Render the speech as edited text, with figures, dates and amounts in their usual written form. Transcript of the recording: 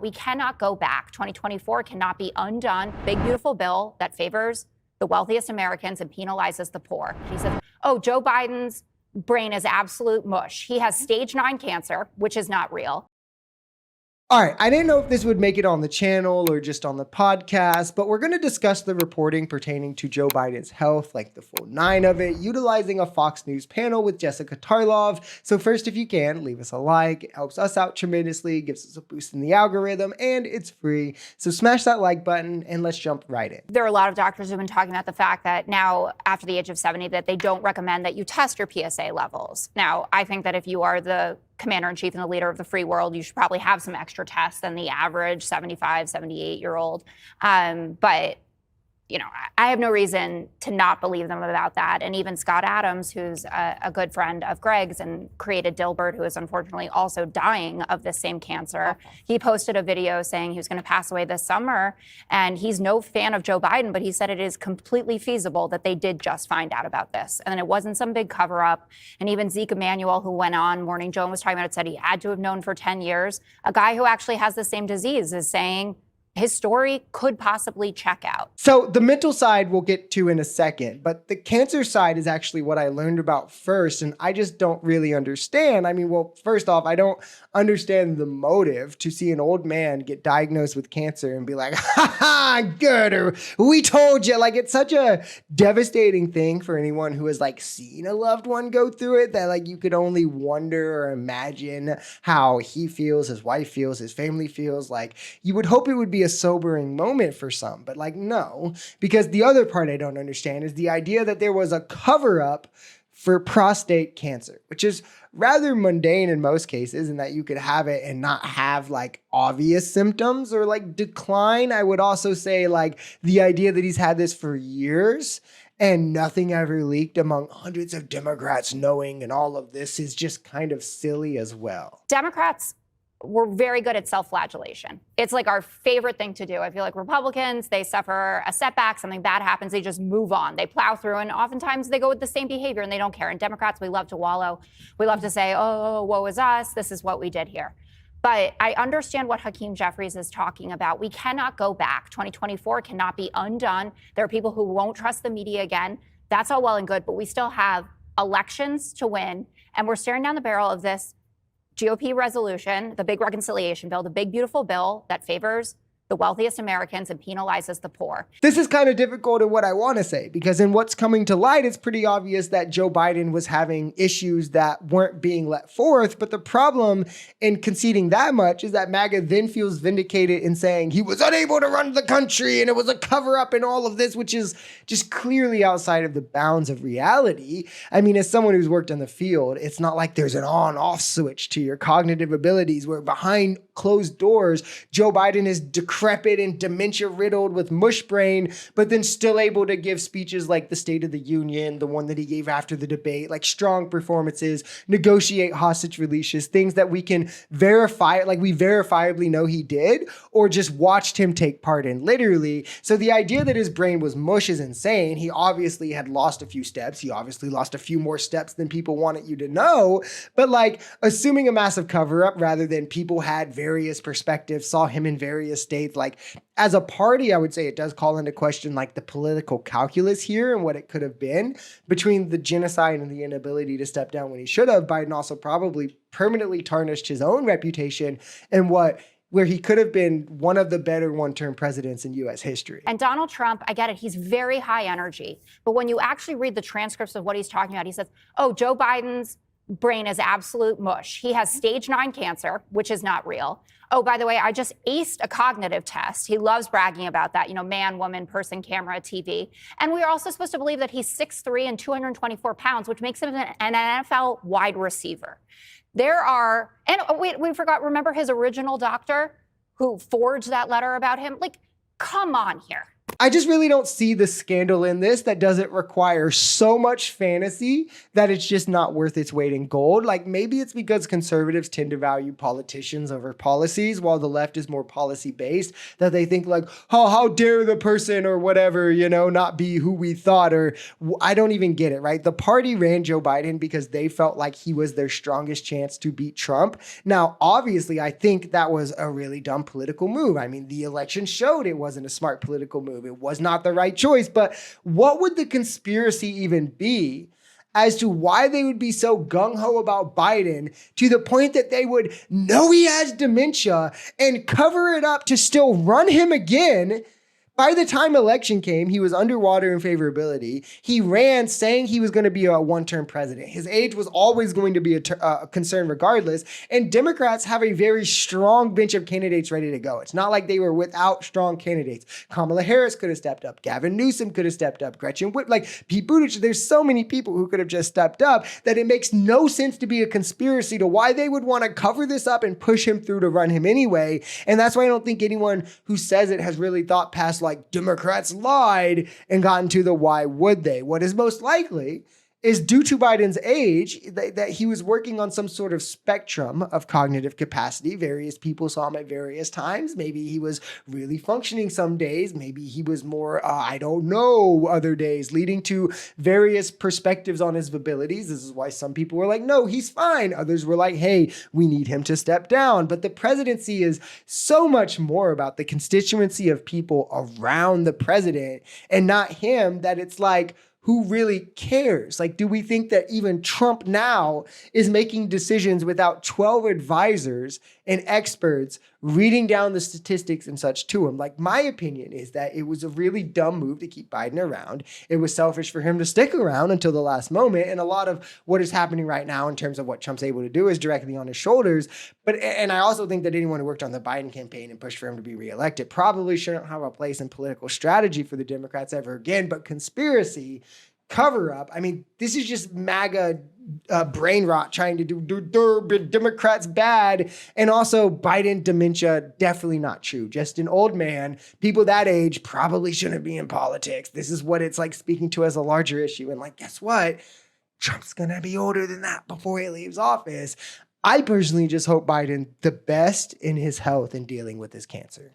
We cannot go back. 2024 cannot be undone. Big, beautiful bill that favors the wealthiest Americans and penalizes the poor. He said, oh, Joe Biden's brain is absolute mush. He has stage 9 cancer, which is not real. All right, I didn't know if this would make it on the channel or just on the podcast, but we're going to discuss the reporting pertaining to Joe Biden's health, like the full 9 of it, utilizing a Fox News panel with Jessica Tarlov. So first, if you can, leave us a like. It helps us out tremendously, gives us a boost in the algorithm, and it's free. So smash that like button and let's jump right in. There are a lot of doctors who've been talking about the fact that now, after the age of 70, that they don't recommend that you test your PSA levels. Now, I think that if you are the commander-in-chief and the leader of the free world, you should probably have some extra tests than the average 75, 78-year-old. But, you know, I have no reason to not believe them about that. And even Scott Adams, who's a good friend of Greg's and created Dilbert, who is unfortunately also dying of this same cancer, he posted a video saying he was going to pass away this summer. And he's no fan of Joe Biden, but he said it is completely feasible that they did just find out about this. And it wasn't some big cover-up. And even Zeke Emanuel, who went on Morning Joe and was talking about it, said he had to have known for 10 years. A guy who actually has the same disease is saying his story could possibly check out. So the mental side we'll get to in a second, but the cancer side is actually what I learned about first, and I just don't really understand. I mean, well, first off, I don't understand the motive to see an old man get diagnosed with cancer and be like, ha ha, good, or we told you. Like, it's such a devastating thing for anyone who has like seen a loved one go through it that like you could only wonder or imagine how he feels, his wife feels, his family feels. Like, you would hope it would be a sobering moment for some, but like, no, because the other part I don't understand is the idea that there was a cover up for prostate cancer, which is rather mundane in most cases, and that you could have it and not have like obvious symptoms or like decline. I would also say like the idea that he's had this for years and nothing ever leaked among hundreds of Democrats knowing, and all of this is just kind of silly as well. Democrats we're very good at self-flagellation. It's like our favorite thing to do. I feel like Republicans, they suffer a setback, something bad happens, they just move on. They plow through, and oftentimes they go with the same behavior and they don't care. And Democrats, we love to wallow. We love to say, oh, woe is us. This is what we did here. But I understand what Hakeem Jeffries is talking about. We cannot go back. 2024 cannot be undone. There are people who won't trust the media again. That's all well and good, but we still have elections to win. And we're staring down the barrel of this GOP resolution, the big reconciliation bill, the big, beautiful bill that favors the wealthiest Americans and penalizes the poor. This is kind of difficult in what I want to say, because in what's coming to light, it's pretty obvious that Joe Biden was having issues that weren't being let forth. But the problem in conceding that much is that MAGA then feels vindicated in saying he was unable to run the country and it was a cover up and all of this, which is just clearly outside of the bounds of reality. I mean, as someone who's worked in the field, it's not like there's an on-off switch to your cognitive abilities where behind closed doors, Joe Biden is decrepit and dementia-riddled with mush brain, but then still able to give speeches like the State of the Union, the one that he gave after the debate, like strong performances, negotiate hostage releases, things that we can verify, like we verifiably know he did, or just watched him take part in, literally. So the idea that his brain was mush is insane. He obviously had lost a few steps. He obviously lost a few more steps than people wanted you to know. But like, assuming a massive cover-up rather than people had various perspectives, saw him in various states, like as a party, I would say it does call into question like the political calculus here and what it could have been between the genocide and the inability to step down when he should have. Biden also probably permanently tarnished his own reputation and where he could have been one of the better one-term presidents in U.S. history. And Donald Trump, I get it, he's very high energy. But when you actually read the transcripts of what he's talking about, he says, oh, Joe Biden's brain is absolute mush. He has stage 9 cancer, which is not real. Oh, by the way, I just aced a cognitive test. He loves bragging about that, you know, man, woman, person, camera, TV. And we are also supposed to believe that he's 6'3" and 224 pounds, which makes him an NFL wide receiver. There are, and we forgot, remember his original doctor who forged that letter about him? Like, come on here. I just really don't see the scandal in this that doesn't require so much fantasy that it's just not worth its weight in gold. Like maybe it's because conservatives tend to value politicians over policies while the left is more policy based, that they think like, oh, how dare the person or whatever, not be who we thought, or I don't even get it, right? The party ran Joe Biden because they felt like he was their strongest chance to beat Trump. Now, obviously, I think that was a really dumb political move. I mean, the election showed it wasn't a smart political move. It was not the right choice. But what would the conspiracy even be as to why they would be so gung-ho about Biden to the point that they would know he has dementia and cover it up to still run him again? By the time election came, he was underwater in favorability. He ran saying he was going to be a one-term president. His age was always going to be a concern regardless. And Democrats have a very strong bench of candidates ready to go. It's not like they were without strong candidates. Kamala Harris could have stepped up. Gavin Newsom could have stepped up. Gretchen Whitmer, like Pete Buttigieg. There's so many people who could have just stepped up that it makes no sense to be a conspiracy to why they would want to cover this up and push him through to run him anyway. And that's why I don't think anyone who says it has really thought past like Democrats lied and gotten to the why would they. What is most likely is due to Biden's age, that he was working on some sort of spectrum of cognitive capacity. Various people saw him at various times. Maybe he was really functioning some days. Maybe he was more, I don't know, other days, leading to various perspectives on his abilities. This is why some people were like, no, he's fine. Others were like, hey, we need him to step down. But the presidency is so much more about the constituency of people around the president and not him, that it's like, who really cares? Like, do we think that even Trump now is making decisions without 12 advisors and experts reading down the statistics and such to him? Like, my opinion is that it was a really dumb move to keep Biden around. It was selfish for him to stick around until the last moment. And a lot of what is happening right now in terms of what Trump's able to do is directly on his shoulders. And I also think that anyone who worked on the Biden campaign and pushed for him to be reelected probably shouldn't have a place in political strategy for the Democrats ever again. But conspiracy, cover up, I mean, this is just MAGA brain rot trying to do Democrats bad. And also Biden dementia, definitely not true. Just an old man. People that age probably shouldn't be in politics. This is what it's like speaking to as a larger issue. And like, guess what? Trump's going to be older than that before he leaves office. I personally just hope Biden the best in his health in dealing with his cancer.